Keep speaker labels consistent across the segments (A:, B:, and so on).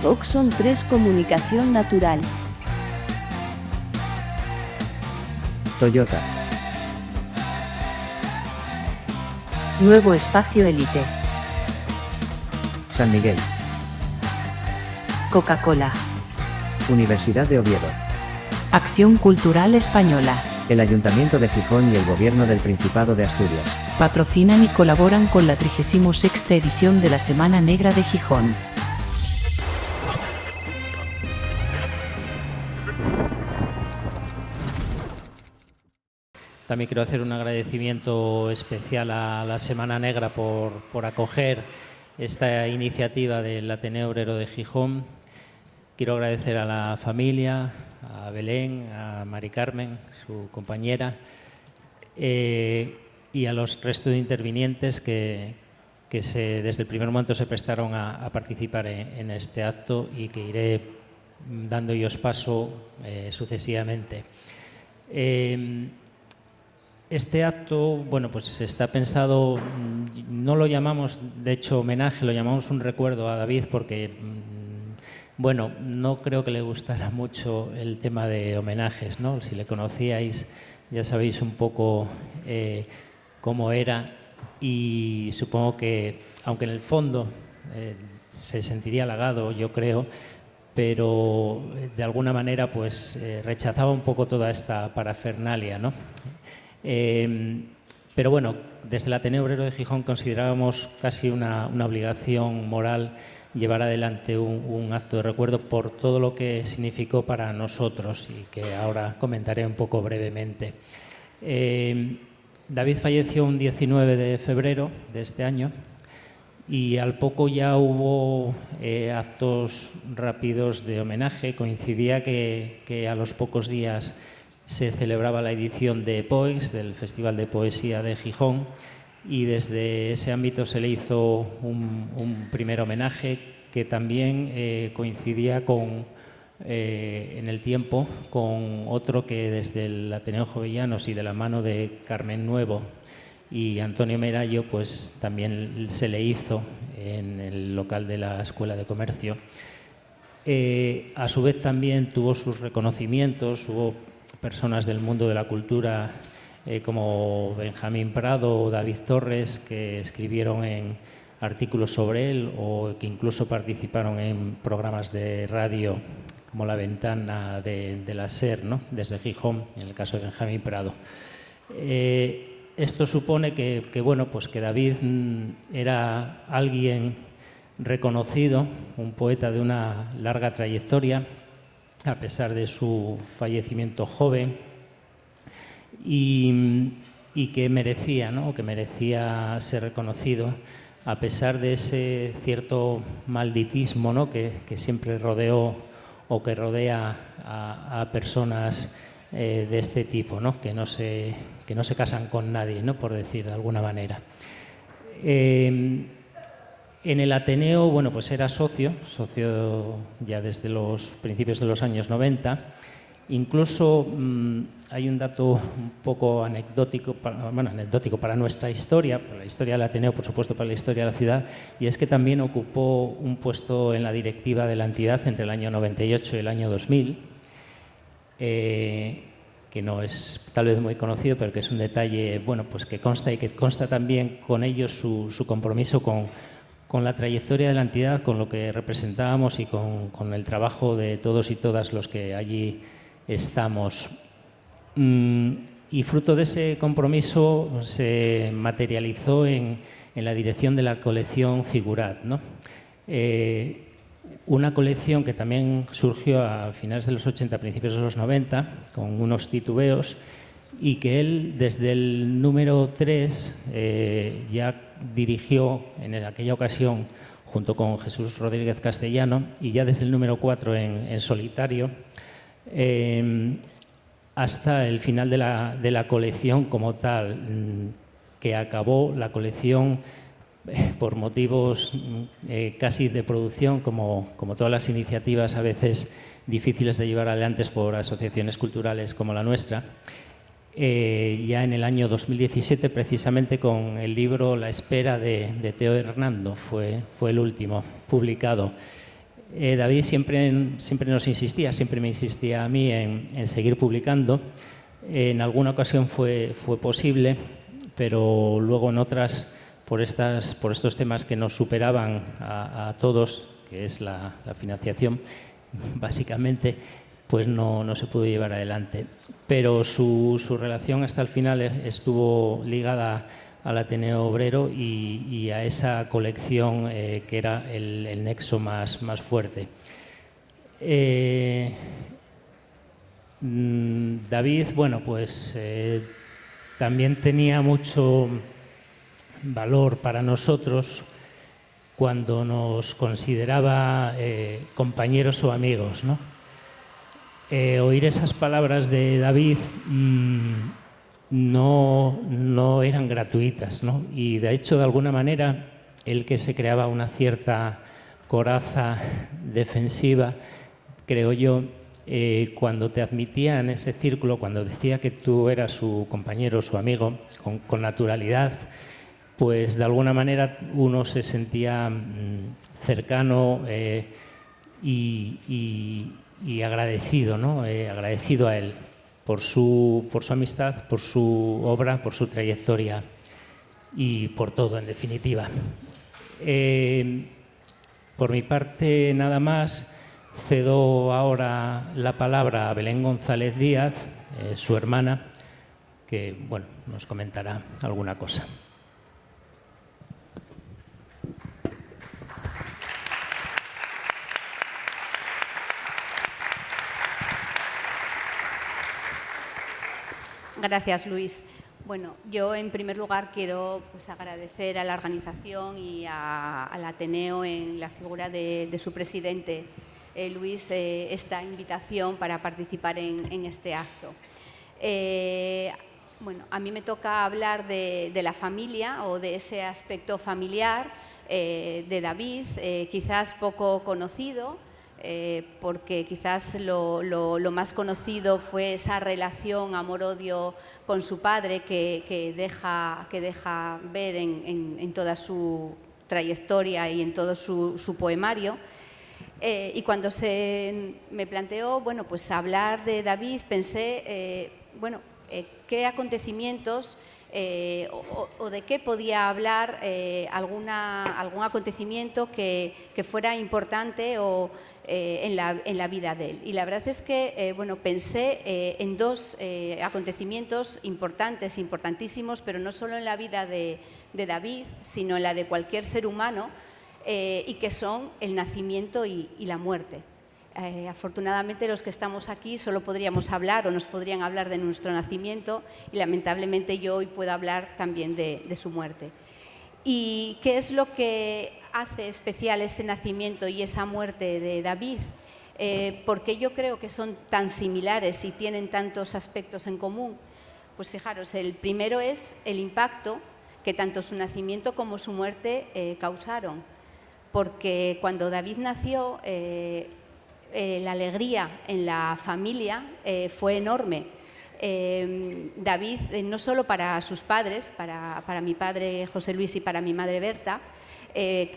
A: Oxon 3 Comunicación Natural.
B: Toyota.
C: Nuevo Espacio Elite.
B: San Miguel.
C: Coca-Cola.
B: Universidad de Oviedo.
C: Acción Cultural Española.
B: El Ayuntamiento de Gijón y el Gobierno del Principado de Asturias.
C: Patrocinan y colaboran con la 36ª edición de la Semana Negra de Gijón.
D: También quiero hacer un agradecimiento especial a la Semana Negra por acoger esta iniciativa del Ateneo Obrero de Gijón. Quiero agradecer a la familia, a Belén, a Mari Carmen, su compañera, y a los restos de intervinientes que desde el primer momento se prestaron a participar en este acto y que iré dando ellos paso sucesivamente. Este acto, bueno, pues está pensado, no lo llamamos de hecho homenaje, lo llamamos un recuerdo a David porque, bueno, no creo que le gustara mucho el tema de homenajes, ¿no? Si le conocíais ya sabéis un poco cómo era y supongo que, aunque en el fondo se sentiría halagado, yo creo, pero de alguna manera pues rechazaba un poco toda esta parafernalia, ¿no? Pero bueno, desde el Ateneo Obrero de Gijón considerábamos casi una obligación moral llevar adelante un acto de recuerdo por todo lo que significó para nosotros y que ahora comentaré un poco brevemente. David falleció un 19 de febrero de este año y al poco ya hubo actos rápidos de homenaje. Coincidía que a los pocos días se celebraba la edición de Poex, del Festival de Poesía de Gijón, y desde ese ámbito se le hizo un primer homenaje que también coincidía en el tiempo con otro que desde el Ateneo Jovellanos y de la mano de Carmen Nuevo y Antonio Merallo pues también se le hizo en el local de la Escuela de Comercio. A su vez también tuvo sus reconocimientos, hubo personas del mundo de la cultura como Benjamín Prado o David Torres que escribieron en artículos sobre él o que incluso participaron en programas de radio como La Ventana de la SER, ¿no? Desde Gijón, en el caso de Benjamín Prado. Esto supone que, bueno, pues que David era alguien reconocido, un poeta de una larga trayectoria, a pesar de su fallecimiento joven, y que merecía, ¿no? Que merecía ser reconocido, a pesar de ese cierto malditismo, ¿no? que siempre rodeó o que rodea a personas de este tipo, ¿no? Que no se casan con nadie, ¿no? Por decir de alguna manera. En el Ateneo, bueno, pues era socio ya desde los principios de los años 90. Incluso hay un dato un poco anecdótico para nuestra historia, para la historia del Ateneo, por supuesto, para la historia de la ciudad, y es que también ocupó un puesto en la directiva de la entidad entre el año 98 y el año 2000, que no es tal vez muy conocido, pero que es un detalle, bueno, pues que consta y que consta también con ello su compromiso con la trayectoria de la entidad, con lo que representábamos y con el trabajo de todos y todas los que allí estamos. Y fruto de ese compromiso se materializó en la dirección de la colección Figurat, ¿no? Una colección que también surgió a finales de los 80, principios de los 90, con unos titubeos, y que él desde el número 3 ya dirigió en aquella ocasión junto con Jesús Rodríguez Castellano, y ya desde el número 4 en solitario, hasta el final de la colección como tal, que acabó la colección por motivos casi de producción, como todas las iniciativas a veces difíciles de llevar adelante por asociaciones culturales como la nuestra. Ya en el año 2017, precisamente con el libro La espera de Teo Hernando, fue el último publicado. David siempre nos insistía, siempre me insistía a mí en seguir publicando. En alguna ocasión fue posible, pero luego en otras, por estos temas que nos superaban a todos, que es la financiación, básicamente, pues no se pudo llevar adelante. Pero su relación hasta el final estuvo ligada al Ateneo Obrero y a esa colección que era el nexo más fuerte. David, bueno, pues también tenía mucho valor para nosotros cuando nos consideraba compañeros o amigos, ¿no? Oír esas palabras de David no eran gratuitas, ¿no? Y de hecho, de alguna manera, el que se creaba una cierta coraza defensiva, creo yo, cuando te admitía en ese círculo, cuando decía que tú eras su compañero, su amigo, con naturalidad, pues de alguna manera uno se sentía cercano y agradecido, ¿no? Agradecido a él por su amistad, por su obra, por su trayectoria y por todo, en definitiva. Por mi parte, nada más. Cedo ahora la palabra a Belén González Díaz, su hermana, que bueno, nos comentará alguna cosa.
E: Gracias, Luis. Bueno, yo en primer lugar quiero agradecer a la organización y al Ateneo en la figura de su presidente, Luis, esta invitación para participar en este acto. Bueno, a mí me toca hablar de la familia o de ese aspecto familiar de David, quizás poco conocido, porque quizás lo más conocido fue esa relación amor-odio con su padre que deja ver en toda su trayectoria y en todo su poemario. Y cuando me planteó, bueno, pues hablar de David, pensé, bueno, qué acontecimientos o de qué podía hablar algún acontecimiento que fuera importante o en la vida de él. Y la verdad es que bueno, pensé en dos acontecimientos importantísimos, pero no solo en la vida de David, sino en la de cualquier ser humano, y que son el nacimiento y la muerte. Afortunadamente los que estamos aquí solo podríamos hablar o nos podrían hablar de nuestro nacimiento y lamentablemente yo hoy puedo hablar también de su muerte. ¿Y qué es lo que hace especial ese nacimiento y esa muerte de David? ¿Por qué yo creo que son tan similares y tienen tantos aspectos en común? Pues fijaros, el primero es el impacto que tanto su nacimiento como su muerte causaron. Porque cuando David nació, la alegría en la familia fue enorme. David, no solo para sus padres, para mi padre José Luis y para mi madre Berta,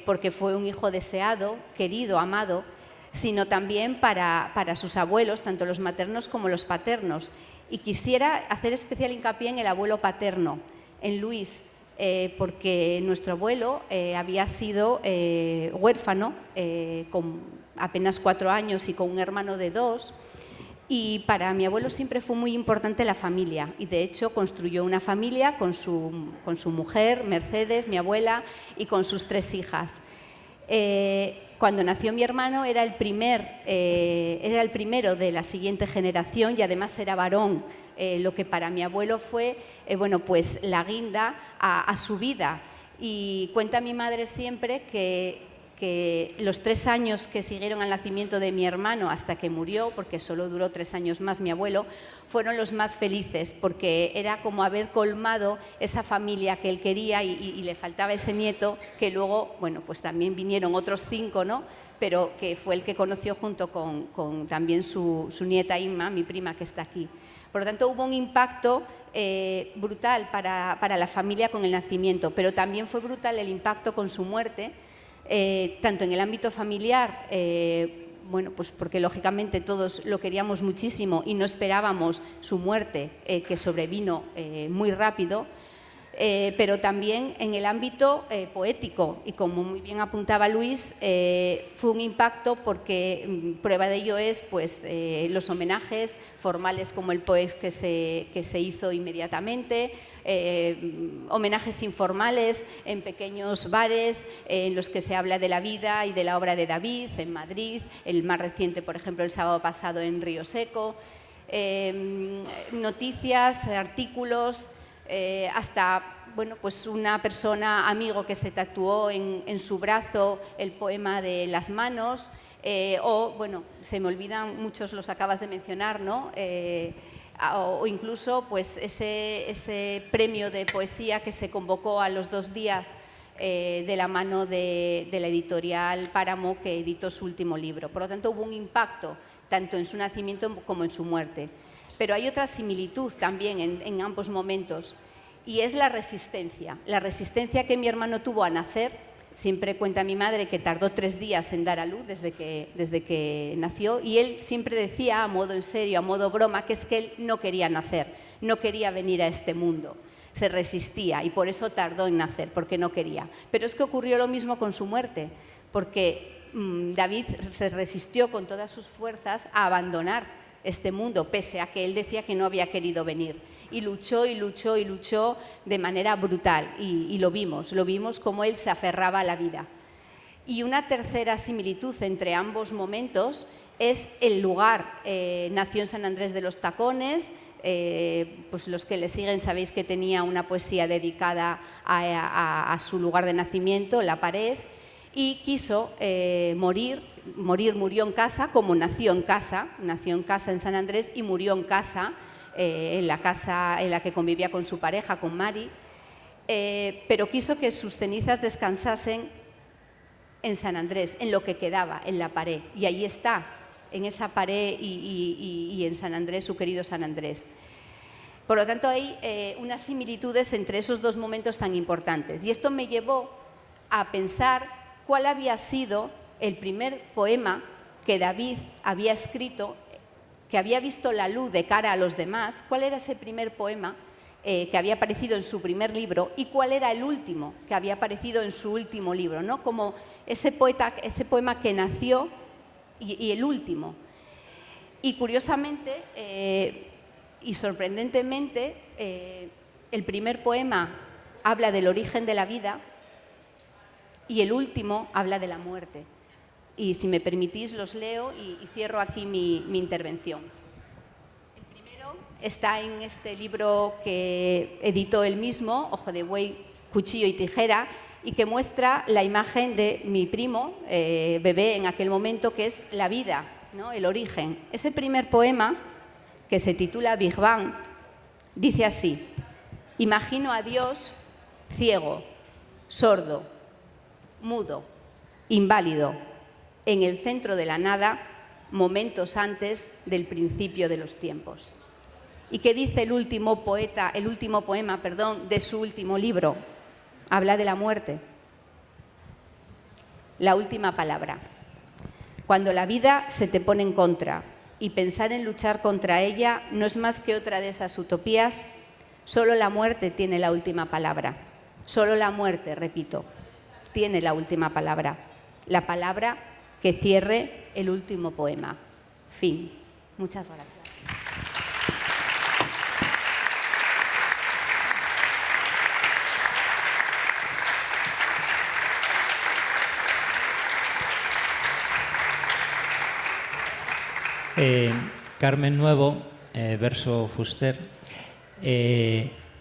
E: porque fue un hijo deseado, querido, amado, sino también para sus abuelos, tanto los maternos como los paternos. Y quisiera hacer especial hincapié en el abuelo paterno, en Luis, porque nuestro abuelo había sido huérfano con apenas 4 años y con un hermano de 2, y para mi abuelo siempre fue muy importante la familia y de hecho construyó una familia con su mujer, Mercedes, mi abuela, y con sus 3 hijas. Cuando nació mi hermano era el primero de la siguiente generación y además era varón, lo que para mi abuelo fue bueno, pues la guinda a su vida. Y cuenta mi madre siempre que los 3 años que siguieron al nacimiento de mi hermano hasta que murió, porque solo duró 3 años más mi abuelo, fueron los más felices, porque era como haber colmado esa familia que él quería y le faltaba ese nieto que luego, bueno, pues también vinieron otros 5, ¿no? Pero que fue el que conoció junto con también su nieta Inma, mi prima que está aquí. Por lo tanto, hubo un impacto brutal para la familia con el nacimiento, pero también fue brutal el impacto con su muerte, tanto en el ámbito familiar, bueno, pues porque lógicamente todos lo queríamos muchísimo y no esperábamos su muerte, que sobrevino muy rápido, pero también en el ámbito poético, y como muy bien apuntaba Luis, fue un impacto porque prueba de ello es pues, los homenajes formales como el Poex que se hizo inmediatamente, homenajes informales en pequeños bares en los que se habla de la vida y de la obra de David en Madrid, el más reciente, por ejemplo, el sábado pasado en Río Seco, noticias, artículos, hasta bueno, pues una persona, amigo, que se tatuó en su brazo el poema de Las manos, o, bueno, se me olvidan, muchos los acabas de mencionar, ¿no? O incluso pues, ese premio de poesía que se convocó a los 2 días de la mano de la editorial Páramo, que editó su último libro. Por lo tanto, hubo un impacto tanto en su nacimiento como en su muerte. Pero hay otra similitud también en ambos momentos, y es la resistencia que mi hermano tuvo a nacer. Siempre cuenta mi madre que tardó 3 días en dar a luz desde que nació, y él siempre decía, a modo en serio, a modo broma, que es que él no quería nacer, no quería venir a este mundo, se resistía y por eso tardó en nacer, porque no quería. Pero es que ocurrió lo mismo con su muerte, porque David se resistió con todas sus fuerzas a abandonar este mundo, pese a que él decía que no había querido venir. Y luchó y luchó y luchó de manera brutal, y lo vimos como él se aferraba a la vida. Y una tercera similitud entre ambos momentos es el lugar. Nació en San Andrés de los Tacones, pues los que le siguen sabéis que tenía una poesía dedicada a su lugar de nacimiento, La Pared, y quiso murió en casa, como nació en casa en San Andrés y murió en casa, en la casa en la que convivía con su pareja, con Mari, pero quiso que sus cenizas descansasen en San Andrés, en lo que quedaba, en la pared, y ahí está, en esa pared y en San Andrés, su querido San Andrés. Por lo tanto, hay unas similitudes entre esos 2 momentos tan importantes, y esto me llevó a pensar cuál había sido el primer poema que David había escrito, que había visto la luz de cara a los demás. ¿Cuál era ese primer poema que había aparecido en su primer libro y cuál era el último que había aparecido en su último libro, ¿no? Como ese poema que nació y el último. Y curiosamente y sorprendentemente, el primer poema habla del origen de la vida y el último habla de la muerte. Y si me permitís los leo y cierro aquí mi intervención. El primero está en este libro que editó él mismo, Ojo de Buey, Cuchillo y Tijera, y que muestra la imagen de mi primo, bebé en aquel momento, que es la vida, ¿no? El origen. Ese primer poema, que se titula Big Bang, dice así: imagino a Dios ciego, sordo, mudo, inválido, en el centro de la nada, momentos antes del principio de los tiempos. ¿Y qué dice el último poema de su último libro? Habla de la muerte. La última palabra. Cuando la vida se te pone en contra y pensar en luchar contra ella no es más que otra de esas utopías, solo la muerte tiene la última palabra. Solo la muerte, repito, tiene la última palabra. La palabra que cierre el último poema. Fin. Muchas gracias.
D: Carmen Nuevo, verso Fuster,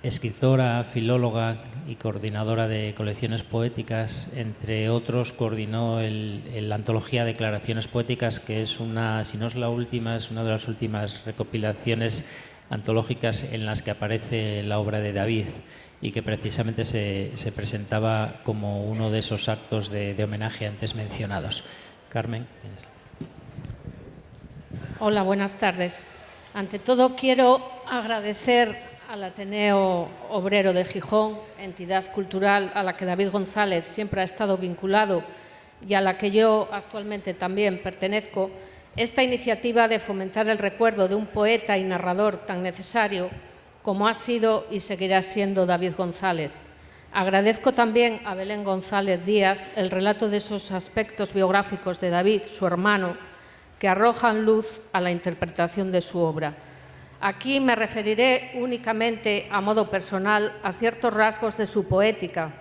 D: escritora, filóloga y coordinadora de colecciones poéticas. Entre otros, coordinó la antología Declaraciones Poéticas, que es si no es la última, es una de las últimas recopilaciones antológicas en las que aparece la obra de David y que precisamente se presentaba como uno de esos actos de homenaje antes mencionados. Carmen, tienes la...
F: Hola, buenas tardes. Ante todo, quiero agradecer al Ateneo Obrero de Gijón, entidad cultural a la que David González siempre ha estado vinculado y a la que yo actualmente también pertenezco, esta iniciativa de fomentar el recuerdo de un poeta y narrador tan necesario como ha sido y seguirá siendo David González. Agradezco también a Belén González Díaz el relato de esos aspectos biográficos de David, su hermano, que arrojan luz a la interpretación de su obra. Aquí me referiré únicamente a modo personal a ciertos rasgos de su poética,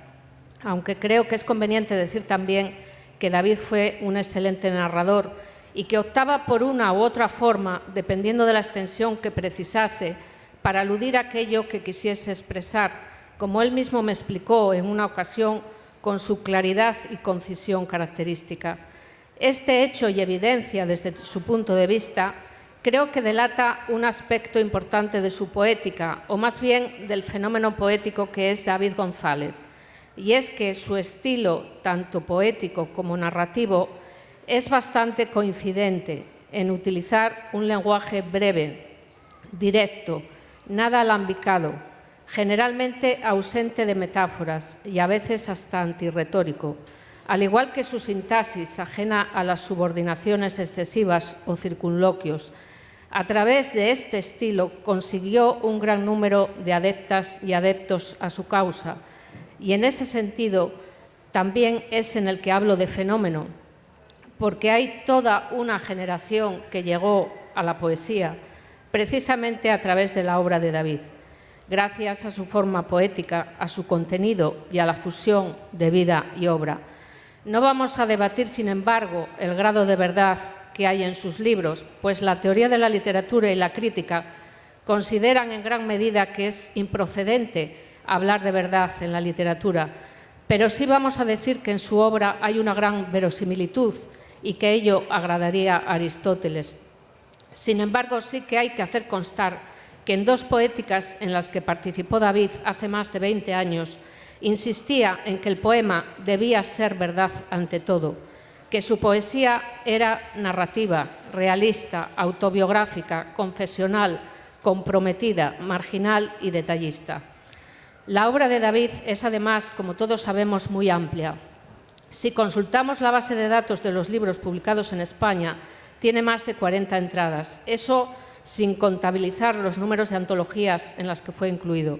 F: aunque creo que es conveniente decir también que David fue un excelente narrador y que optaba por una u otra forma, dependiendo de la extensión que precisase, para aludir a aquello que quisiese expresar, como él mismo me explicó en una ocasión con su claridad y concisión característica. Este hecho y evidencia desde su punto de vista creo que delata un aspecto importante de su poética, o más bien del fenómeno poético que es David González, y es que su estilo, tanto poético como narrativo, es bastante coincidente en utilizar un lenguaje breve, directo, nada alambicado, generalmente ausente de metáforas y a veces hasta antirretórico, al igual que su sintaxis ajena a las subordinaciones excesivas o circunloquios. A través de este estilo consiguió un gran número de adeptas y adeptos a su causa, y en ese sentido también es en el que hablo de fenómeno, porque hay toda una generación que llegó a la poesía precisamente a través de la obra de David, gracias a su forma poética, a su contenido y a la fusión de vida y obra. No vamos a debatir, sin embargo, el grado de verdad que hay en sus libros, pues la teoría de la literatura y la crítica consideran en gran medida que es improcedente hablar de verdad en la literatura, pero sí vamos a decir que en su obra hay una gran verosimilitud y que ello agradaría a Aristóteles. Sin embargo, sí que hay que hacer constar que en dos poéticas en las que participó David hace más de 20 años, insistía en que el poema debía ser verdad ante todo, que su poesía era narrativa, realista, autobiográfica, confesional, comprometida, marginal y detallista. La obra de David es además, como todos sabemos, muy amplia. Si consultamos la base de datos de los libros publicados en España, tiene más de 40 entradas, eso sin contabilizar los números de antologías en las que fue incluido.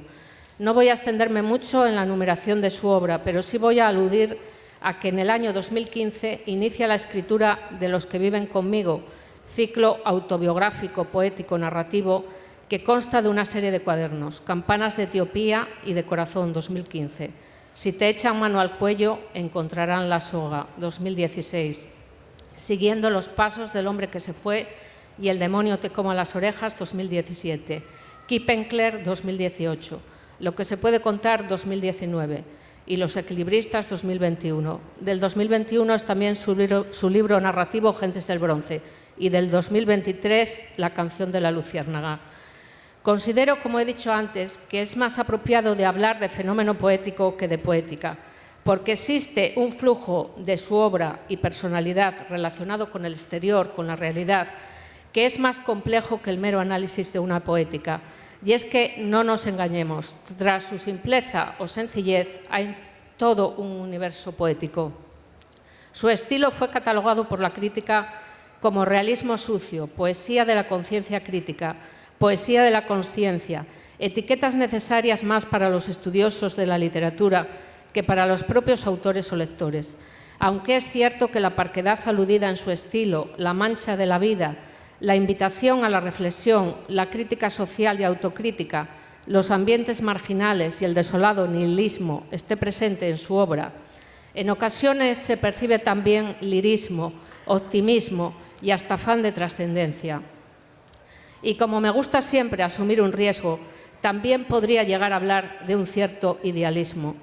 F: No voy a extenderme mucho en la numeración de su obra, pero sí voy a aludir a que en el año 2015 inicia la escritura de Los que viven conmigo, ciclo autobiográfico, poético, narrativo, que consta de una serie de cuadernos, Campanas de Etiopía y de Corazón, 2015. Si te echan mano al cuello, encontrarán la soga, 2016. Siguiendo los pasos del hombre que se fue y el demonio te coma las orejas, 2017. Kippenkler, 2018. Lo que se puede contar, 2019. Y Los equilibristas, 2021. Del 2021 es también su libro narrativo Gentes del Bronce, y del 2023 La canción de la luciérnaga. Considero, como he dicho antes, que es más apropiado de hablar de fenómeno poético que de poética, porque existe un flujo de su obra y personalidad relacionado con el exterior, con la realidad, que es más complejo que el mero análisis de una poética. Y es que, no nos engañemos, tras su simpleza o sencillez hay todo un universo poético. Su estilo fue catalogado por la crítica como realismo sucio, poesía de la conciencia crítica, poesía de la consciencia, etiquetas necesarias más para los estudiosos de la literatura que para los propios autores o lectores. Aunque es cierto que la parquedad aludida en su estilo, la mancha de la vida, la invitación a la reflexión, la crítica social y autocrítica, los ambientes marginales y el desolado nihilismo esté presente en su obra, en ocasiones se percibe también lirismo, optimismo y hasta afán de trascendencia. Y como me gusta siempre asumir un riesgo, también podría llegar a hablar de un cierto idealismo.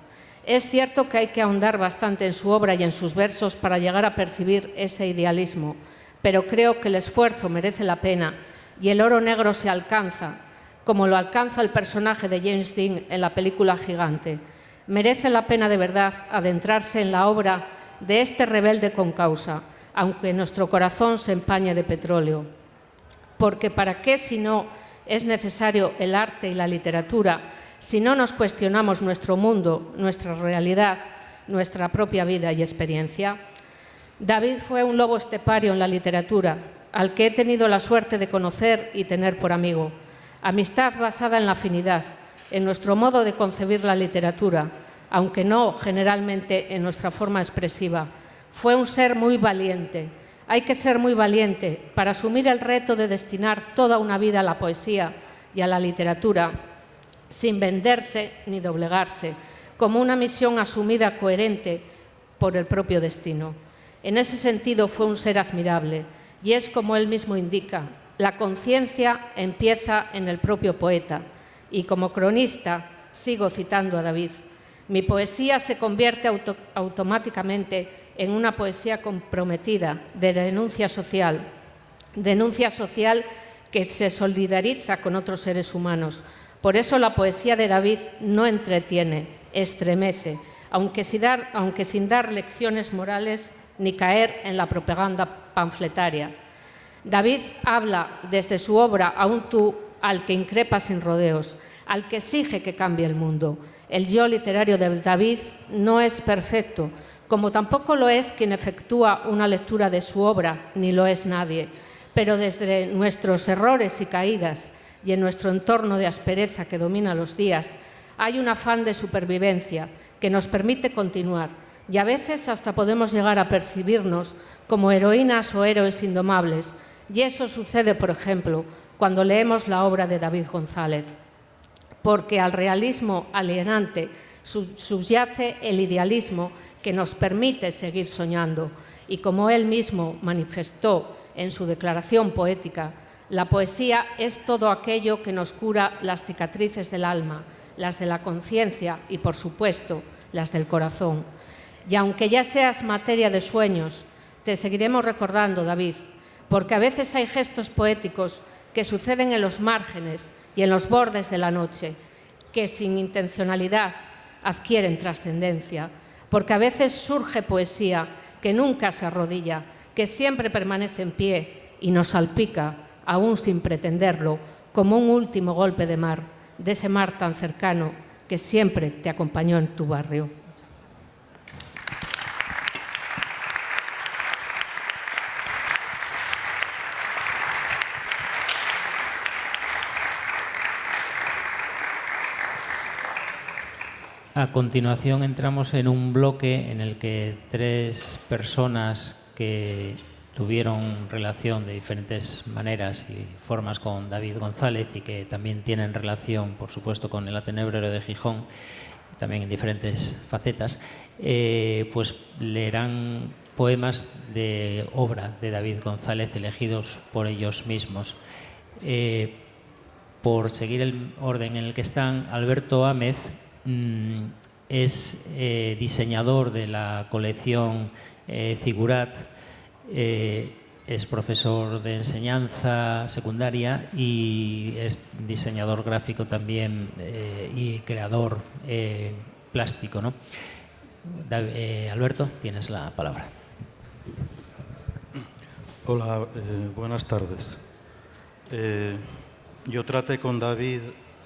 F: Es cierto que hay que ahondar bastante en su obra y en sus versos para llegar a percibir ese idealismo, pero creo que el esfuerzo merece la pena y el oro negro se alcanza, como lo alcanza el personaje de James Dean en la película Gigante. Merece la pena de verdad adentrarse en la obra de este rebelde con causa, aunque nuestro corazón se empañe de petróleo. Porque ¿para qué si no es necesario el arte y la literatura si no nos cuestionamos nuestro mundo, nuestra realidad, nuestra propia vida y experiencia? David fue un lobo estepario en la literatura, al que he tenido la suerte de conocer y tener por amigo. Amistad basada en la afinidad, en nuestro modo de concebir la literatura, aunque no generalmente en nuestra forma expresiva. Fue un ser muy valiente. Hay que ser muy valiente para asumir el reto de destinar toda una vida a la poesía y a la literatura, sin venderse ni doblegarse, como una misión asumida coherente por el propio destino. En ese sentido fue un ser admirable, y es como él mismo indica, la conciencia empieza en el propio poeta, y como cronista sigo citando a David. Mi poesía se convierte automáticamente en una poesía comprometida de denuncia social que se solidariza con otros seres humanos. Por eso la poesía de David no entretiene, estremece, aunque sin dar lecciones morales ni caer en la propaganda panfletaria. David habla desde su obra a un tú al que increpa sin rodeos, al que exige que cambie el mundo. El yo literario de David no es perfecto, como tampoco lo es quien efectúa una lectura de su obra, ni lo es nadie. Pero desde nuestros errores y caídas y en nuestro entorno de aspereza que domina los días, hay un afán de supervivencia que nos permite continuar, y a veces hasta podemos llegar a percibirnos como heroínas o héroes indomables, y eso sucede, por ejemplo, cuando leemos la obra de David González, porque al realismo alienante subyace el idealismo que nos permite seguir soñando, y como él mismo manifestó en su declaración poética, la poesía es todo aquello que nos cura las cicatrices del alma, las de la conciencia y, por supuesto, las del corazón. Y aunque ya seas materia de sueños, te seguiremos recordando, David, porque a veces hay gestos poéticos que suceden en los márgenes y en los bordes de la noche, que sin intencionalidad adquieren trascendencia, porque a veces surge poesía que nunca se arrodilla, que siempre permanece en pie y nos salpica, aún sin pretenderlo, como un último golpe de mar, de ese mar tan cercano que siempre te acompañó en tu barrio.
D: A continuación entramos en un bloque en el que tres personas que tuvieron relación de diferentes maneras y formas con David González y que también tienen relación, por supuesto, con el Ateneo Obrero de Gijón, también en diferentes facetas, pues leerán poemas de obra de David González elegidos por ellos mismos. Por seguir el orden en el que están, Alberto Ámez es diseñador de la colección Zigurat, es profesor de enseñanza secundaria y es diseñador gráfico también y creador plástico, ¿no? Alberto, tienes la palabra.
G: Hola, buenas tardes. Yo traté con David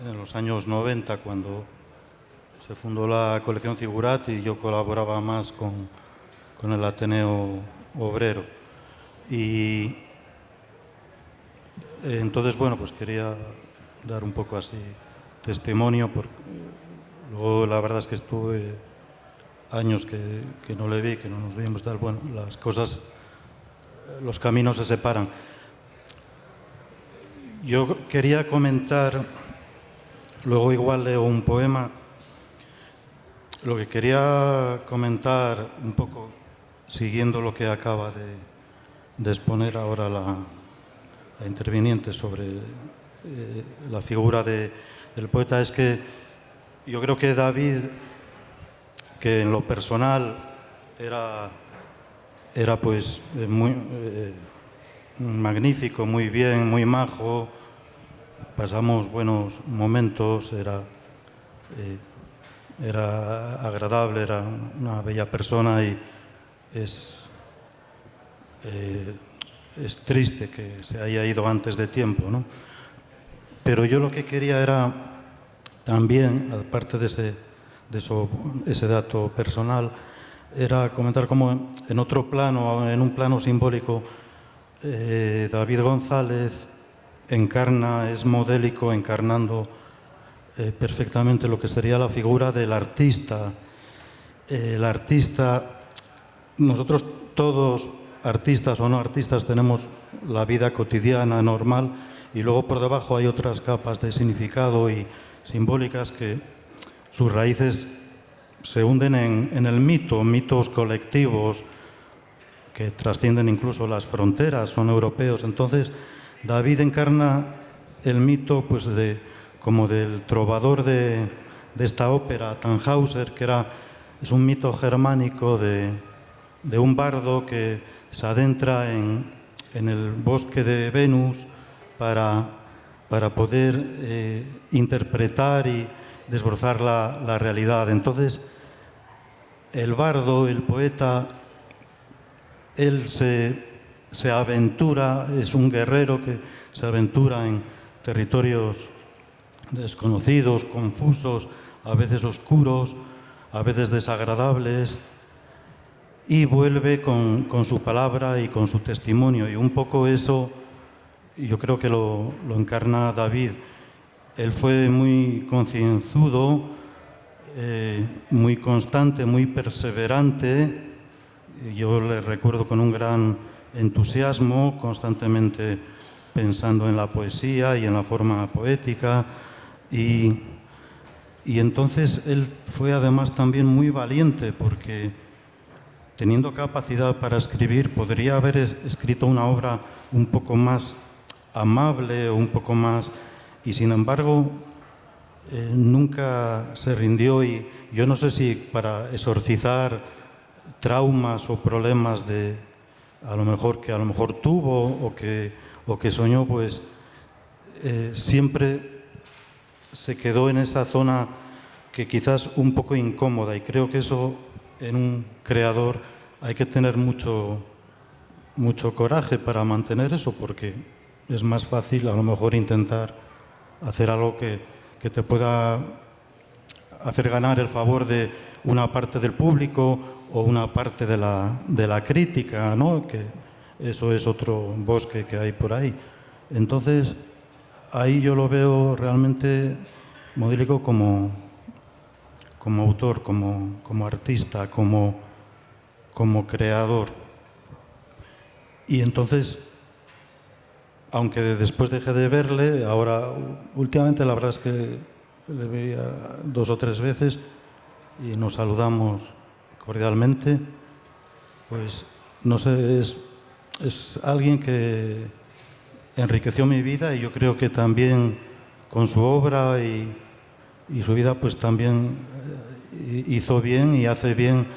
G: en los años 90 cuando se fundó la colección Zigurat y yo colaboraba más con el Ateneo Obrero. Y entonces, bueno, pues quería dar un poco así testimonio, porque luego la verdad es que estuve años que no le vi, que no nos vimos, tal. Bueno, las cosas, los caminos se separan. Yo quería comentar, luego igual leo un poema. Lo que quería comentar un poco, siguiendo lo que acaba de exponer ahora la interviniente sobre la figura del poeta, es que yo creo que David, que en lo personal era pues muy magnífico, muy bien, muy majo, pasamos buenos momentos, era agradable, era una bella persona y es triste que se haya ido antes de tiempo, ¿no? Pero yo lo que quería era también, aparte de ese dato personal, era comentar cómo en otro plano, en un plano simbólico, David González es modélico, encarnando perfectamente lo que sería la figura del artista. El artista, nosotros todos, artistas o no artistas, tenemos la vida cotidiana, normal, y luego por debajo hay otras capas de significado y simbólicas que sus raíces se hunden en el mito, mitos colectivos que trascienden incluso las fronteras, son europeos. Entonces, David encarna el mito pues como del trovador de esta ópera, Tannhäuser, que es un mito germánico de un bardo que se adentra en el bosque de Venus para poder interpretar y desbrozar la realidad. Entonces, el bardo, el poeta, él se aventura, es un guerrero que se aventura en territorios desconocidos, confusos, a veces oscuros, a veces desagradables, y vuelve con su palabra y con su testimonio. Y un poco eso yo creo que lo encarna David. Él fue muy concienzudo, muy constante, muy perseverante. Yo le recuerdo con un gran entusiasmo, constantemente pensando en la poesía y en la forma poética. Y entonces él fue además también muy valiente, porque teniendo capacidad para escribir, podría haber escrito una obra un poco más amable o un poco más... Y sin embargo, nunca se rindió, y yo no sé si para exorcizar traumas o problemas que a lo mejor tuvo o que soñó, pues siempre se quedó en esa zona que quizás un poco incómoda, y creo que eso en un creador hay que tener mucho coraje para mantener eso, porque es más fácil a lo mejor intentar hacer algo que te pueda hacer ganar el favor de una parte del público o una parte de la crítica, ¿no? Que eso es otro bosque que hay por ahí. Entonces, ahí yo lo veo realmente modélico como autor, como artista, como creador. Y entonces, aunque después dejé de verle, ahora últimamente la verdad es que le veía 2 o 3 veces y nos saludamos cordialmente, pues no sé, es alguien que enriqueció mi vida, y yo creo que también con su obra y su vida pues también hizo bien y hace bien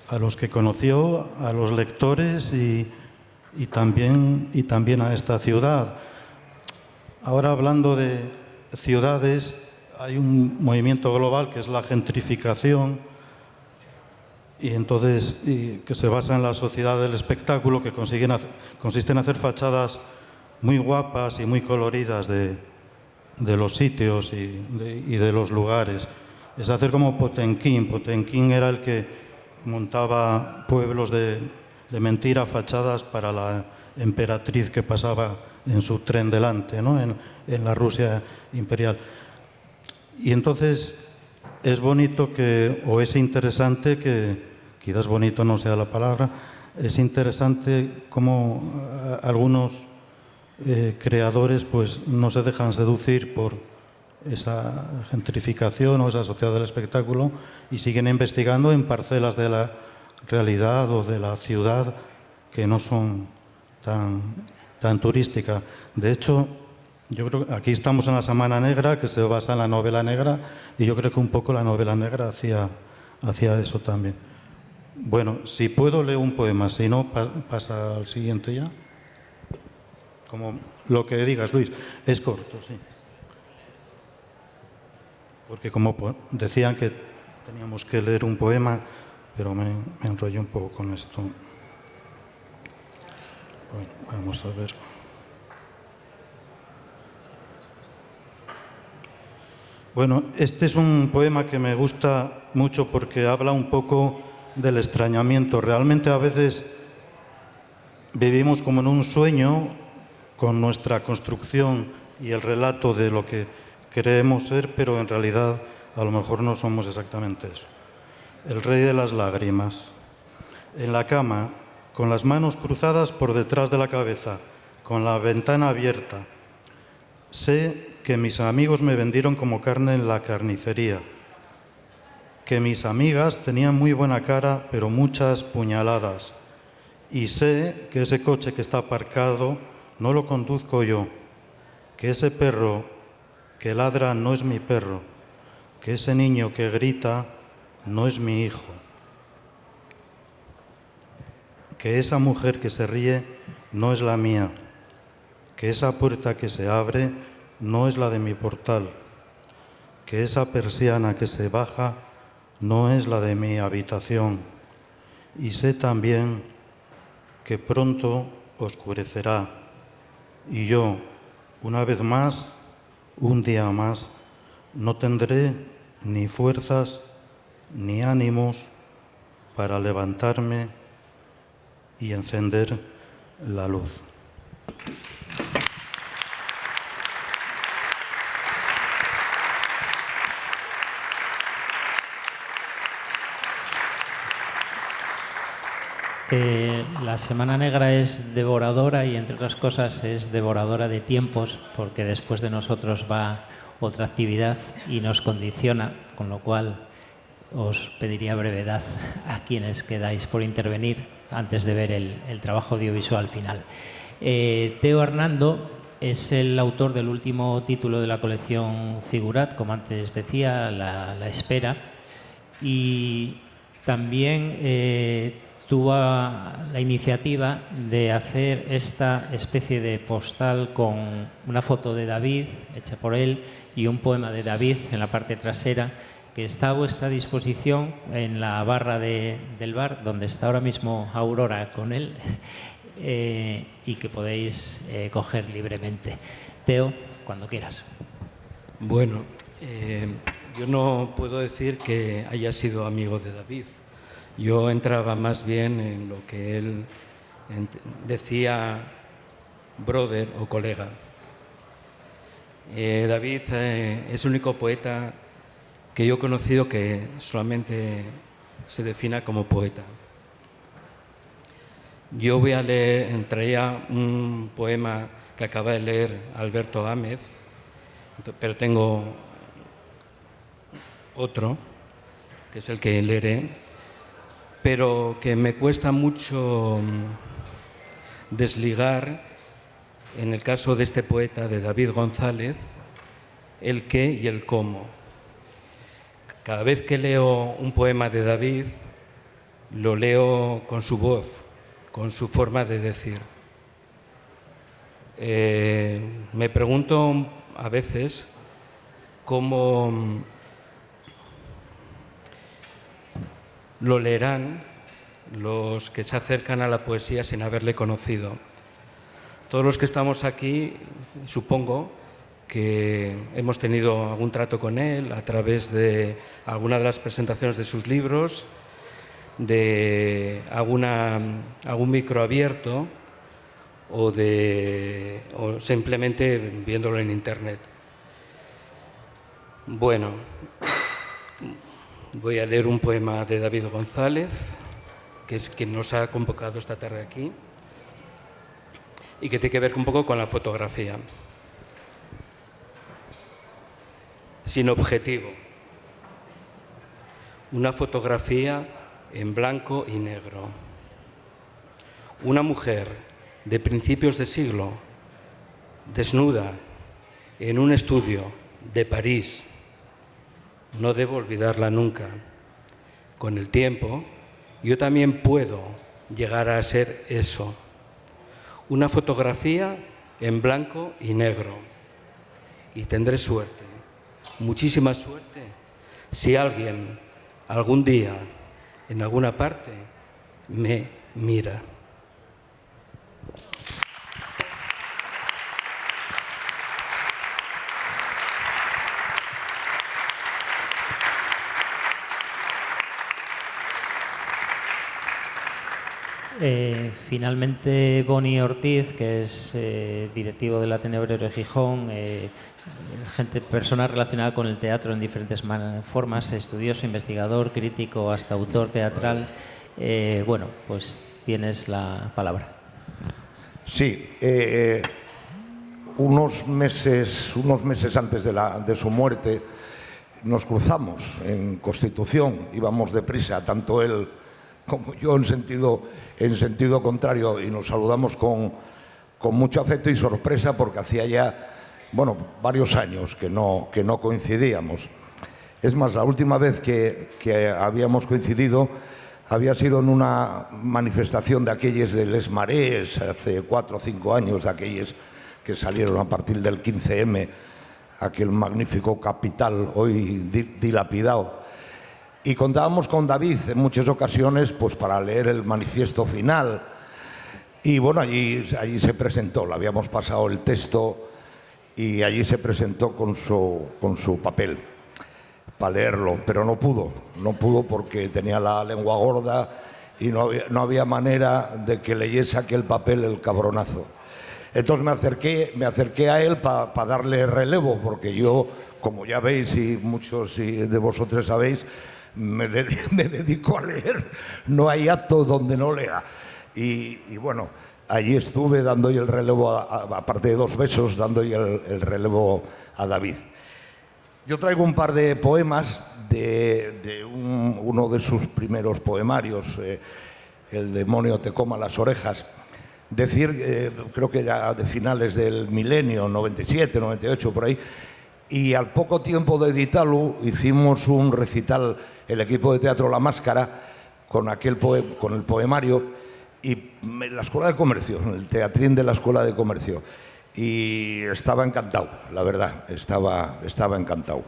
G: a los que conoció, a los lectores y también a esta ciudad. Ahora, hablando de ciudades, hay un movimiento global que es la gentrificación, y entonces que se basa en la sociedad del espectáculo, que consiste en hacer fachadas muy guapas y muy coloridas de los sitios y de los lugares. Es hacer como Potemkin. Potemkin era el que montaba pueblos de mentira, fachadas para la emperatriz que pasaba en su tren delante, ¿no? en la Rusia imperial. Y entonces es bonito o es interesante que, quizás bonito no sea la palabra, es interesante cómo algunos creadores pues no se dejan seducir por esa gentrificación o esa sociedad del espectáculo y siguen investigando en parcelas de la realidad o de la ciudad que no son tan turísticas. De hecho, yo creo que aquí estamos en la Semana Negra, que se basa en la novela negra, y yo creo que un poco la novela negra hacía eso también. Bueno, si puedo leo un poema, si no pasa al siguiente ya. Como lo que digas, Luis. Es corto, sí. Porque como decían que teníamos que leer un poema, pero me enrollé un poco con esto. Bueno, vamos a ver. Bueno, este es un poema que me gusta mucho porque habla un poco del extrañamiento. Realmente a veces vivimos como en un sueño con nuestra construcción y el relato de lo que creemos ser, pero en realidad a lo mejor no somos exactamente eso. El rey de las lágrimas. En la cama, con las manos cruzadas por detrás de la cabeza, con la ventana abierta. Sé que mis amigos me vendieron como carne en la carnicería, que mis amigas tenían muy buena cara, pero muchas puñaladas. Y sé que ese coche que está aparcado no lo conduzco yo, que ese perro que ladra no es mi perro, que ese niño que grita no es mi hijo, que esa mujer que se ríe no es la mía, que esa puerta que se abre no es la de mi portal, que esa persiana que se baja no es la de mi habitación. Y sé también que pronto oscurecerá y yo, una vez más, un día más, no tendré ni fuerzas ni ánimos para levantarme y encender la luz.
D: La Semana Negra es devoradora y, entre otras cosas, es devoradora de tiempos, porque después de nosotros va otra actividad y nos condiciona, con lo cual os pediría brevedad a quienes quedáis por intervenir antes de ver el trabajo audiovisual final. Teo Hernando es el autor del último título de la colección Figurat, como antes decía, La Espera, y también tuvo la iniciativa de hacer esta especie de postal con una foto de David hecha por él y un poema de David en la parte trasera, que está a vuestra disposición en la barra del bar, donde está ahora mismo Aurora con él, y que podéis coger libremente. Teo, cuando quieras.
H: Bueno, yo no puedo decir que haya sido amigo de David. Yo entraba más bien en lo que él decía brother o colega. David es el único poeta que yo he conocido que solamente se defina como poeta. Yo voy a leer, traía un poema que acaba de leer Alberto Gámez, pero tengo otro, que es el que leeré, pero que me cuesta mucho desligar, en el caso de este poeta, de David González, el qué y el cómo. Cada vez que leo un poema de David, lo leo con su voz, con su forma de decir. Me pregunto a veces cómo lo leerán los que se acercan a la poesía sin haberle conocido. Todos los que estamos aquí, supongo que hemos tenido algún trato con él a través de alguna de las presentaciones de sus libros, de algún micro abierto o simplemente viéndolo en internet. Bueno, voy a leer un poema de David González, que es quien nos ha convocado esta tarde aquí y que tiene que ver un poco con la fotografía. Sin objetivo. Una fotografía en blanco y negro. Una mujer de principios de siglo, desnuda, en un estudio de París. No debo olvidarla nunca. Con el tiempo, yo también puedo llegar a ser eso. Una fotografía en blanco y negro. Y tendré suerte, muchísima suerte, si alguien algún día, en alguna parte, me mira.
D: Finalmente, Boni Ortiz, que es directivo del Ateneo Obrero de Gijón, persona relacionada con el teatro en diferentes formas, estudioso, investigador, crítico, hasta autor teatral. Bueno, pues tienes la palabra.
I: Sí, unos meses antes de su muerte nos cruzamos en Constitución, íbamos deprisa, tanto él como yo en sentido contrario, y nos saludamos con mucho afecto y sorpresa porque hacía ya varios años que no coincidíamos. Es más, la última vez que habíamos coincidido había sido en una manifestación de aquellas de Les Marées, hace 4 o 5 años, de aquellas que salieron a partir del 15M, aquel magnífico capital hoy dilapidado. Y contábamos con David en muchas ocasiones pues para leer el manifiesto final. Y bueno, allí se presentó, le habíamos pasado el texto y allí se presentó con su papel para leerlo, pero no pudo porque tenía la lengua gorda y no había manera de que leyese aquel papel el cabronazo. Entonces me acerqué a él para darle relevo, porque yo, como ya veis y muchos de vosotros sabéis, me dedico a leer, no hay acto donde no lea. Y bueno, allí estuve dando el relevo, aparte de 2 besos, dando el relevo a David. Yo traigo un par de poemas de uno de sus primeros poemarios, El demonio te coma las orejas. Creo que ya de finales del milenio, 97, 98, por ahí. Y al poco tiempo de editarlo, hicimos un recital, el equipo de teatro La Máscara, con el poemario, y en la Escuela de Comercio, en el teatrín de la Escuela de Comercio. Y estaba encantado, la verdad, estaba encantado.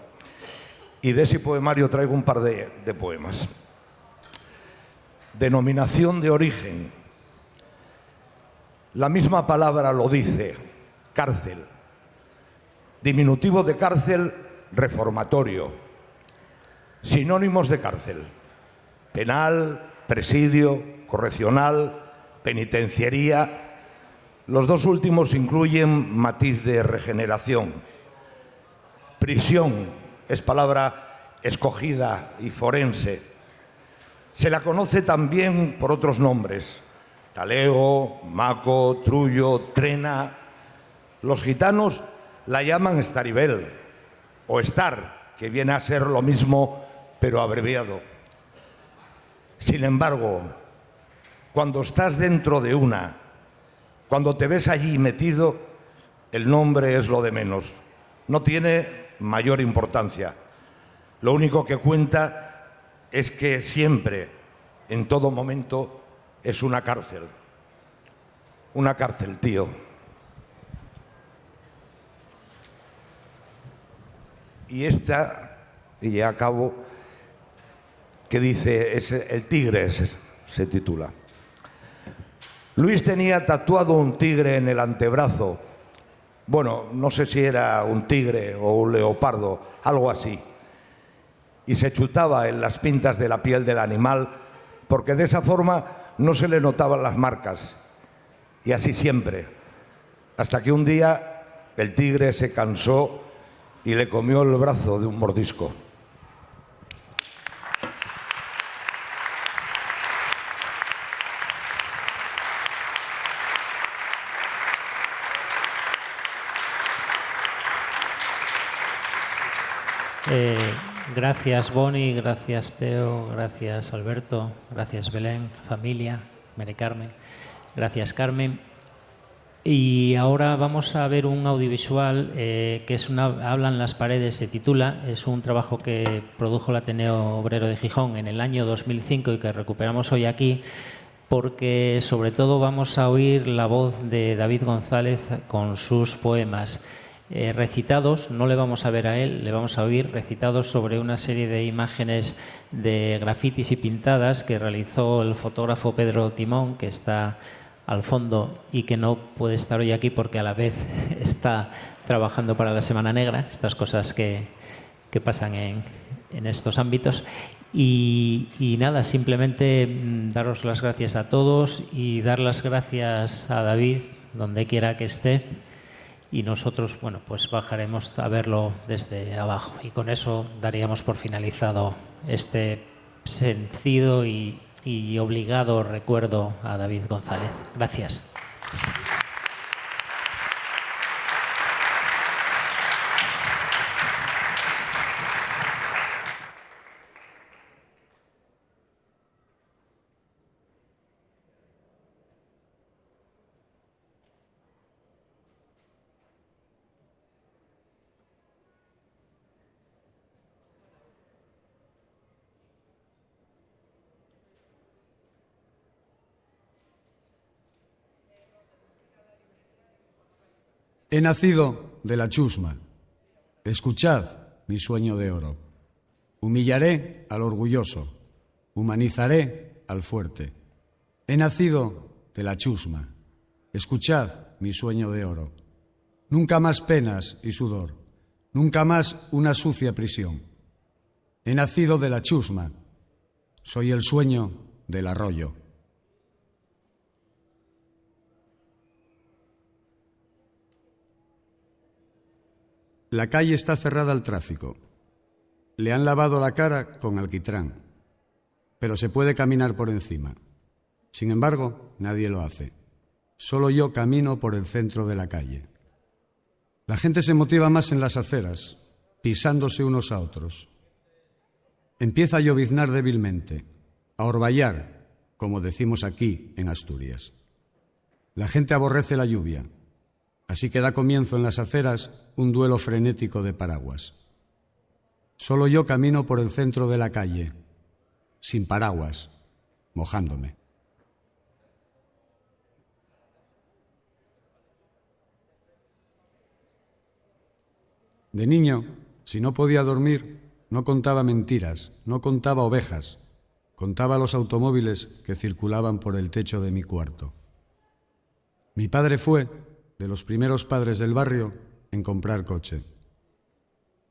I: Y de ese poemario traigo un par de poemas. Denominación de origen. La misma palabra lo dice, cárcel. Diminutivo de cárcel, reformatorio. Sinónimos de cárcel: penal, presidio, correccional, penitenciaría. Los 2 últimos incluyen matiz de regeneración. Prisión es palabra escogida y forense. Se la conoce también por otros nombres: talego, maco, trullo, trena. Los gitanos la llaman estaribel o estar, que viene a ser lo mismo pero abreviado. Sin embargo, cuando estás dentro de una, cuando te ves allí metido, el nombre es lo de menos. No tiene mayor importancia. Lo único que cuenta es que siempre, en todo momento, es una cárcel. Una cárcel, tío. Y ya acabo, que dice, El tigre se titula. Luis tenía tatuado un tigre en el antebrazo. Bueno, no sé si era un tigre o un leopardo, algo así. Y se chutaba en las pintas de la piel del animal, porque de esa forma no se le notaban las marcas. Y así siempre. Hasta que un día el tigre se cansó y le comió el brazo de un mordisco.
D: Gracias, Boni, gracias, Teo, gracias, Alberto, gracias, Belén, familia, Mary Carmen, gracias, Carmen. Y ahora vamos a ver un audiovisual que es Hablan las paredes, se titula. Es un trabajo que produjo el Ateneo Obrero de Gijón en el año 2005 y que recuperamos hoy aquí, porque sobre todo vamos a oír la voz de David González con sus poemas. Recitados, no le vamos a ver a él, le vamos a oír recitados sobre una serie de imágenes de grafitis y pintadas que realizó el fotógrafo Pedro Timón, que está al fondo y que no puede estar hoy aquí porque a la vez está trabajando para la Semana Negra, estas cosas que pasan en estos ámbitos. Y nada, simplemente daros las gracias a todos y dar las gracias a David, donde quiera que esté. Y nosotros, bueno, pues bajaremos a verlo desde abajo. Y con eso daríamos por finalizado este sentido y obligado recuerdo a David González. Gracias.
J: He nacido de la chusma. Escuchad mi sueño de oro. Humillaré al orgulloso. Humanizaré al fuerte. He nacido de la chusma. Escuchad mi sueño de oro. Nunca más penas y sudor. Nunca más una sucia prisión. He nacido de la chusma. Soy el sueño del arroyo. La calle está cerrada al tráfico. Le han lavado la cara con alquitrán, pero se puede caminar por encima. Sin embargo, nadie lo hace. Solo yo camino por el centro de la calle. La gente se motiva más en las aceras, pisándose unos a otros. Empieza a lloviznar débilmente, a orvallar, como decimos aquí en Asturias. La gente aborrece la lluvia. Así que da comienzo en las aceras un duelo frenético de paraguas. Solo yo camino por el centro de la calle, sin paraguas, mojándome. De niño, si no podía dormir, no contaba mentiras, no contaba ovejas, contaba los automóviles que circulaban por el techo de mi cuarto. Mi padre fue de los primeros padres del barrio en comprar coche.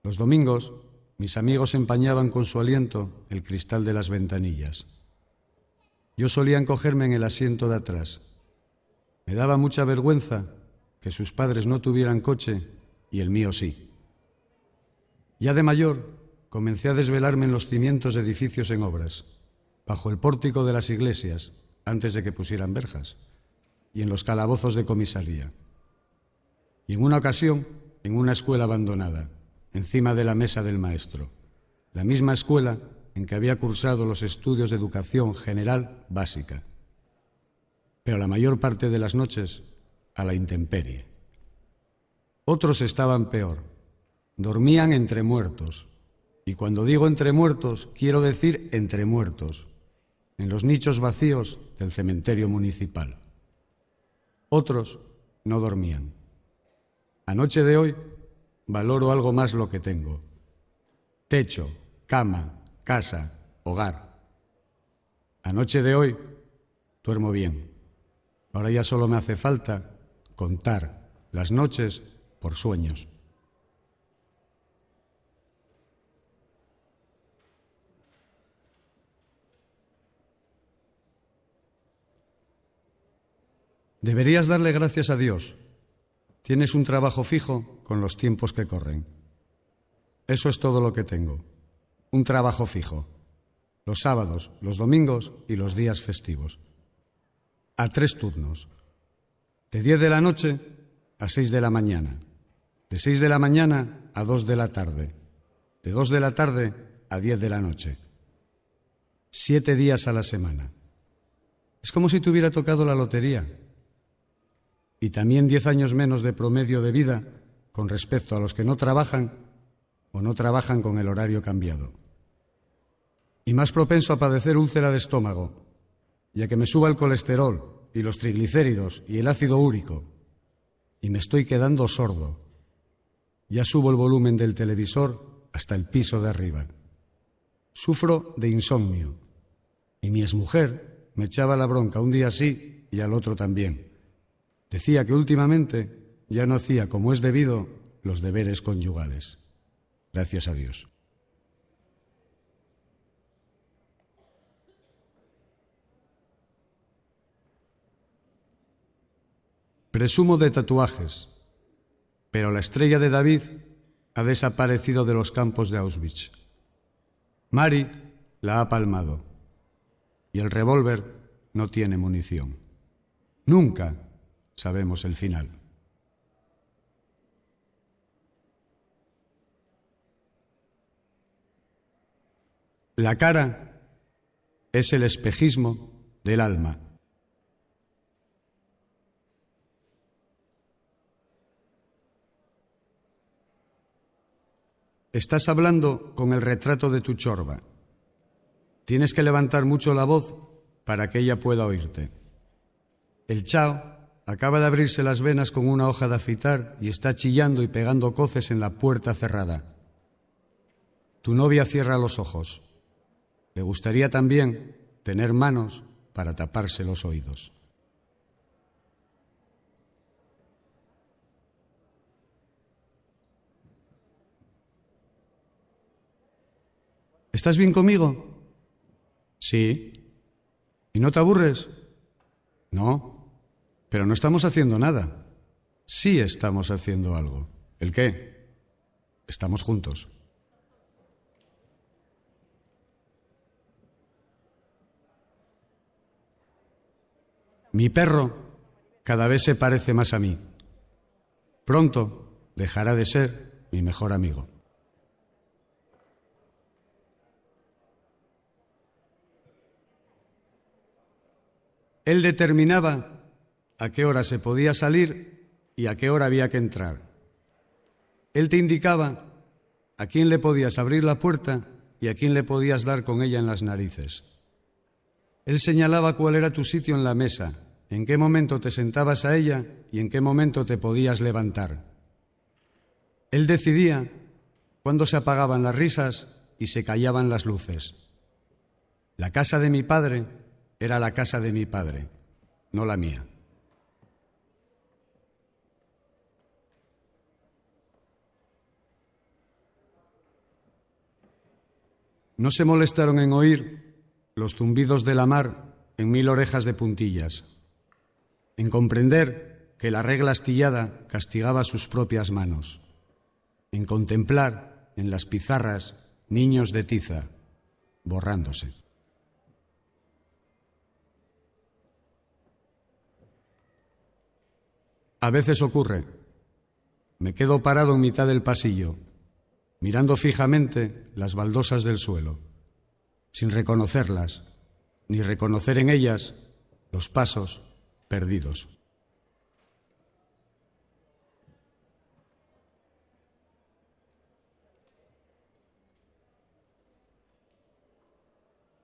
J: Los domingos, mis amigos empañaban con su aliento el cristal de las ventanillas. Yo solía encogerme en el asiento de atrás. Me daba mucha vergüenza que sus padres no tuvieran coche y el mío sí. Ya de mayor, comencé a desvelarme en los cimientos de edificios en obras, bajo el pórtico de las iglesias, antes de que pusieran verjas, y en los calabozos de comisaría. Y en una ocasión, en una escuela abandonada, encima de la mesa del maestro, la misma escuela en que había cursado los estudios de educación general básica, pero la mayor parte de las noches a la intemperie. Otros estaban peor, dormían entre muertos, y cuando digo entre muertos, quiero decir entre muertos, en los nichos vacíos del cementerio municipal. Otros no dormían. Anoche de hoy valoro algo más lo que tengo. Techo, cama, casa, hogar. Anoche de hoy duermo bien. Ahora ya solo me hace falta contar las noches por sueños. Deberías darle gracias a Dios. Tienes un trabajo fijo con los tiempos que corren. Eso es todo lo que tengo. Un trabajo fijo. Los sábados, los domingos y los días festivos. A 3 turnos. De 10 de la noche a 6 de la mañana. De 6 de la mañana a 2 de la tarde. De 2 de la tarde a 10 de la noche. 7 días a la semana. Es como si te hubiera tocado la lotería. Y también 10 años menos de promedio de vida con respecto a los que no trabajan o no trabajan con el horario cambiado. Y más propenso a padecer úlcera de estómago, y a que me suba el colesterol y los triglicéridos y el ácido úrico. Y me estoy quedando sordo. Ya subo el volumen del televisor hasta el piso de arriba. Sufro de insomnio. Y mi exmujer me echaba la bronca un día sí y al otro también. Decía que últimamente ya no hacía como es debido los deberes conyugales. Gracias a Dios. Presumo de tatuajes, pero la estrella de David ha desaparecido de los campos de Auschwitz. Mari la ha palmado y el revólver no tiene munición. Nunca sabemos el final. La cara es el espejismo del alma. Estás hablando con el retrato de tu chorba. Tienes que levantar mucho la voz para que ella pueda oírte. El chao acaba de abrirse las venas con una hoja de afeitar y está chillando y pegando coces en la puerta cerrada. Tu novia cierra los ojos. Le gustaría también tener manos para taparse los oídos. ¿Estás bien conmigo? Sí. ¿Y no te aburres? No. Pero no estamos haciendo nada. Sí estamos haciendo algo. ¿El qué? Estamos juntos. Mi perro cada vez se parece más a mí. Pronto dejará de ser mi mejor amigo. Él determinaba a qué hora se podía salir y a qué hora había que entrar. Él te indicaba a quién le podías abrir la puerta y a quién le podías dar con ella en las narices. Él señalaba cuál era tu sitio en la mesa, en qué momento te sentabas a ella y en qué momento te podías levantar. Él decidía cuándo se apagaban las risas y se callaban las luces. La casa de mi padre era la casa de mi padre, no la mía. No se molestaron en oír los zumbidos de la mar en 1000 orejas de puntillas, en comprender que la regla astillada castigaba sus propias manos, en contemplar en las pizarras niños de tiza borrándose. A veces ocurre, me quedo parado en mitad del pasillo, mirando fijamente las baldosas del suelo, sin reconocerlas, ni reconocer en ellas los pasos perdidos.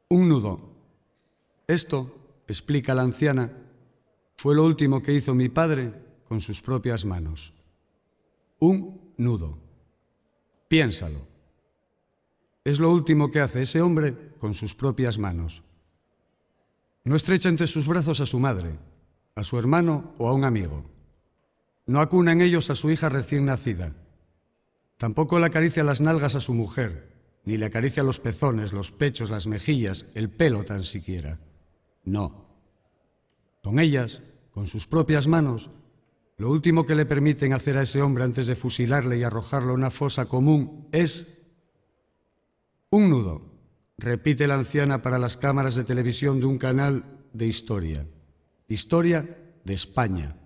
J: Un nudo. Esto, explica la anciana, fue lo último que hizo mi padre con sus propias manos. Un nudo. Piénsalo. Es lo último que hace ese hombre con sus propias manos. No estrecha entre sus brazos a su madre, a su hermano o a un amigo. No acuna en ellos a su hija recién nacida. Tampoco le acaricia las nalgas a su mujer, ni le acaricia los pezones, los pechos, las mejillas, el pelo tan siquiera. No. Con ellas, con sus propias manos, lo último que le permiten hacer a ese hombre antes de fusilarle y arrojarlo a una fosa común es un nudo, repite la anciana para las cámaras de televisión de un canal de historia. Historia de España.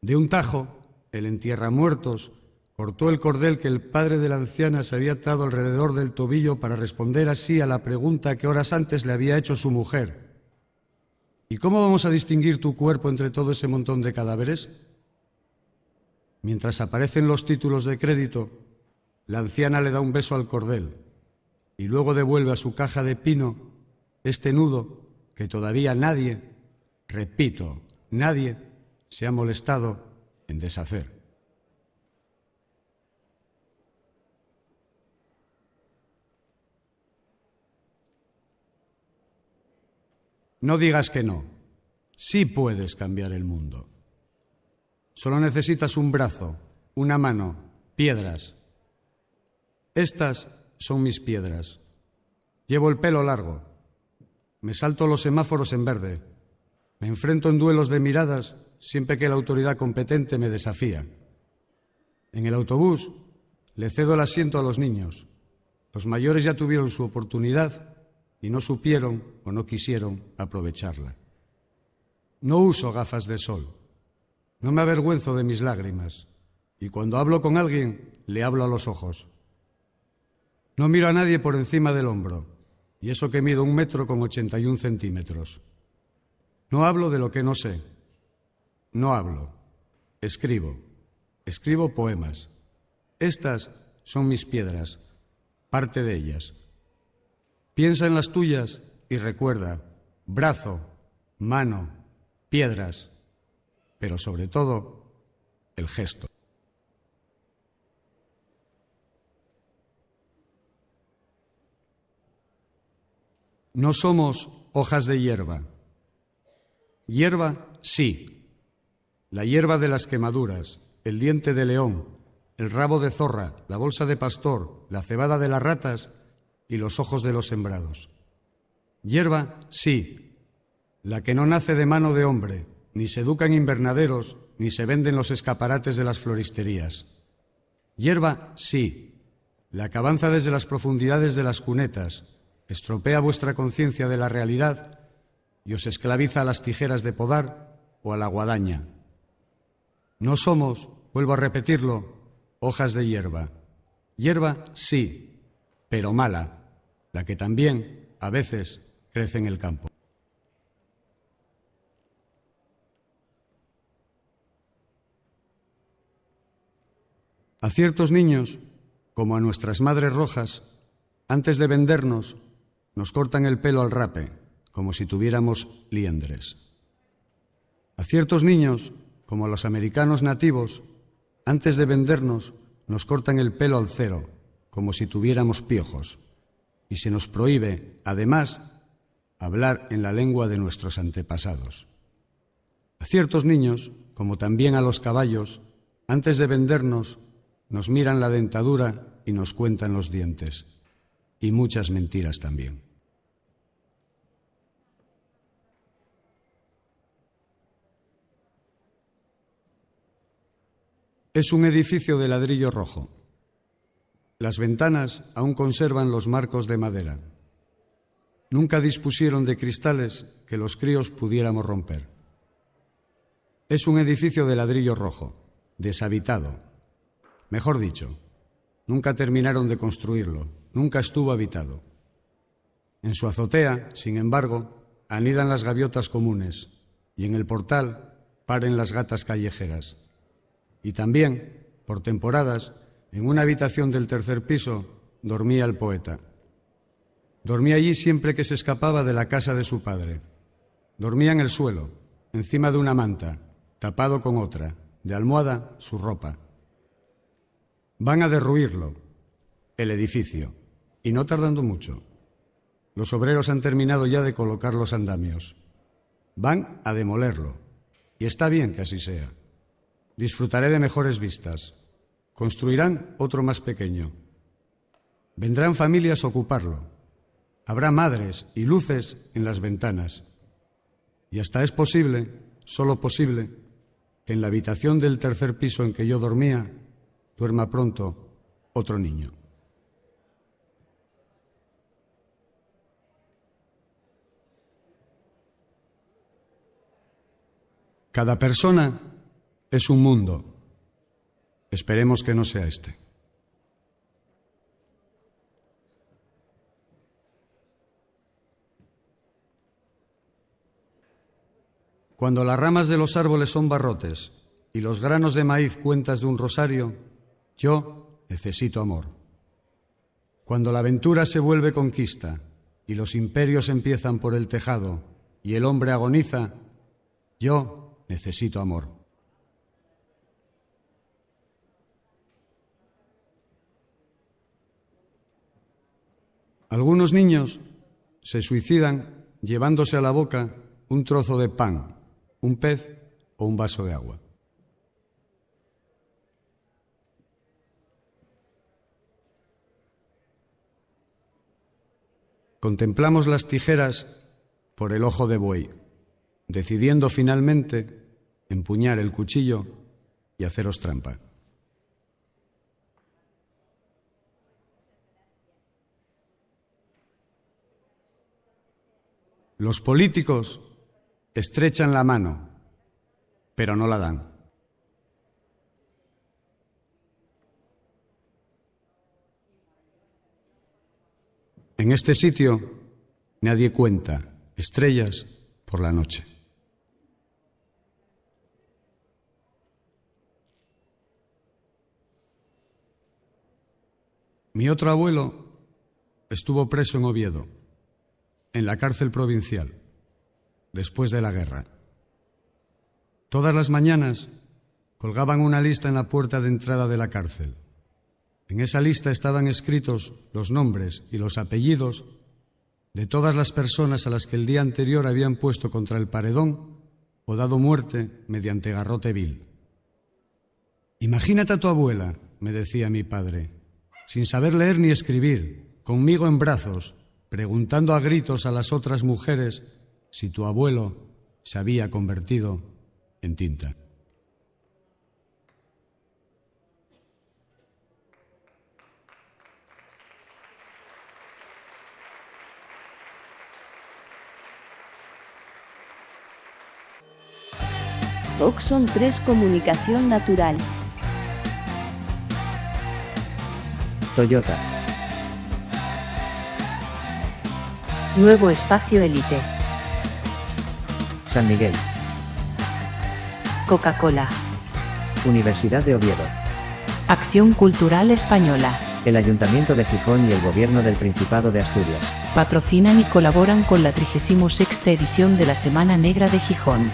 J: De un tajo, el entierramuertos cortó el cordel que el padre de la anciana se había atado alrededor del tobillo para responder así a la pregunta que horas antes le había hecho su mujer. ¿Y cómo vamos a distinguir tu cuerpo entre todo ese montón de cadáveres? Mientras aparecen los títulos de crédito, la anciana le da un beso al cordel y luego devuelve a su caja de pino este nudo que todavía nadie, repito, nadie se ha molestado en deshacer. No digas que no. Sí puedes cambiar el mundo. Solo necesitas un brazo, una mano, piedras. Estas son mis piedras. Llevo el pelo largo. Me salto los semáforos en verde. Me enfrento en duelos de miradas siempre que la autoridad competente me desafía. En el autobús le cedo el asiento a los niños. Los mayores ya tuvieron su oportunidad y no supieron o no quisieron aprovecharla. No uso gafas de sol. No me avergüenzo de mis lágrimas. Y cuando hablo con alguien, le hablo a los ojos. No miro a nadie por encima del hombro, y eso que mido 1,81 m. No hablo de lo que no sé. No hablo. Escribo. Escribo poemas. Estas son mis piedras, parte de ellas. Piensa en las tuyas y recuerda, brazo, mano, piedras, pero sobre todo, el gesto. No somos hojas de hierba. Hierba, sí. La hierba de las quemaduras, el diente de león, el rabo de zorra, la bolsa de pastor, la cebada de las ratas y los ojos de los sembrados. Hierba, sí. La que no nace de mano de hombre, ni se educa en invernaderos, ni se vende en los escaparates de las floristerías. Hierba, sí. La que avanza desde las profundidades de las cunetas, estropea vuestra conciencia de la realidad y os esclaviza a las tijeras de podar o a la guadaña. No somos, vuelvo a repetirlo, hojas de hierba. Hierba, sí, pero mala, la que también, a veces, crece en el campo. A ciertos niños, como a nuestras madres rojas, antes de vendernos, nos cortan el pelo al rape, como si tuviéramos liendres. A ciertos niños, como a los americanos nativos, antes de vendernos, nos cortan el pelo al cero, como si tuviéramos piojos, y se nos prohíbe, además, hablar en la lengua de nuestros antepasados. A ciertos niños, como también a los caballos, antes de vendernos, nos miran la dentadura y nos cuentan los dientes. Y muchas mentiras también. Es un edificio de ladrillo rojo. Las ventanas aún conservan los marcos de madera. Nunca dispusieron de cristales que los críos pudiéramos romper. Es un edificio de ladrillo rojo, deshabitado. Mejor dicho, nunca terminaron de construirlo, nunca estuvo habitado. En su azotea, sin embargo, anidan las gaviotas comunes y en el portal paren las gatas callejeras. Y también, por temporadas, en una habitación del tercer piso dormía el poeta. Dormía allí siempre que se escapaba de la casa de su padre. Dormía en el suelo, encima de una manta, tapado con otra, de almohada su ropa. Van a derruirlo, el edificio, y no tardando mucho. Los obreros han terminado ya de colocar los andamios. Van a demolerlo, y está bien que así sea. Disfrutaré de mejores vistas. Construirán otro más pequeño. Vendrán familias a ocuparlo. Habrá madres y luces en las ventanas. Y hasta es posible, solo posible, que en la habitación del tercer piso en que yo dormía, duerma pronto otro niño. Cada persona es un mundo. Esperemos que no sea este. Cuando las ramas de los árboles son barrotes y los granos de maíz cuentas de un rosario, yo necesito amor. Cuando la aventura se vuelve conquista y los imperios empiezan por el tejado y el hombre agoniza, yo necesito amor. Algunos niños se suicidan llevándose a la boca un trozo de pan, un pez o un vaso de agua. Contemplamos las tijeras por el ojo de buey, decidiendo finalmente empuñar el cuchillo y haceros trampa. Los políticos estrechan la mano, pero no la dan. En este sitio nadie cuenta estrellas por la noche. Mi otro abuelo estuvo preso en Oviedo, en la cárcel provincial, después de la guerra. Todas las mañanas colgaban una lista en la puerta de entrada de la cárcel. En esa lista estaban escritos los nombres y los apellidos de todas las personas a las que el día anterior habían puesto contra el paredón o dado muerte mediante garrote vil. Imagínate a tu abuela, me decía mi padre, sin saber leer ni escribir, conmigo en brazos, preguntando a gritos a las otras mujeres si tu abuelo se había convertido en tinta.
A: Oxon 3 Comunicación Natural.
B: Toyota.
C: Nuevo espacio Elite.
B: San Miguel.
C: Coca-Cola.
B: Universidad de Oviedo.
C: Acción Cultural Española.
B: El Ayuntamiento de Gijón y el Gobierno del Principado de Asturias.
C: Patrocinan y colaboran con la 36ª edición de la Semana Negra de Gijón.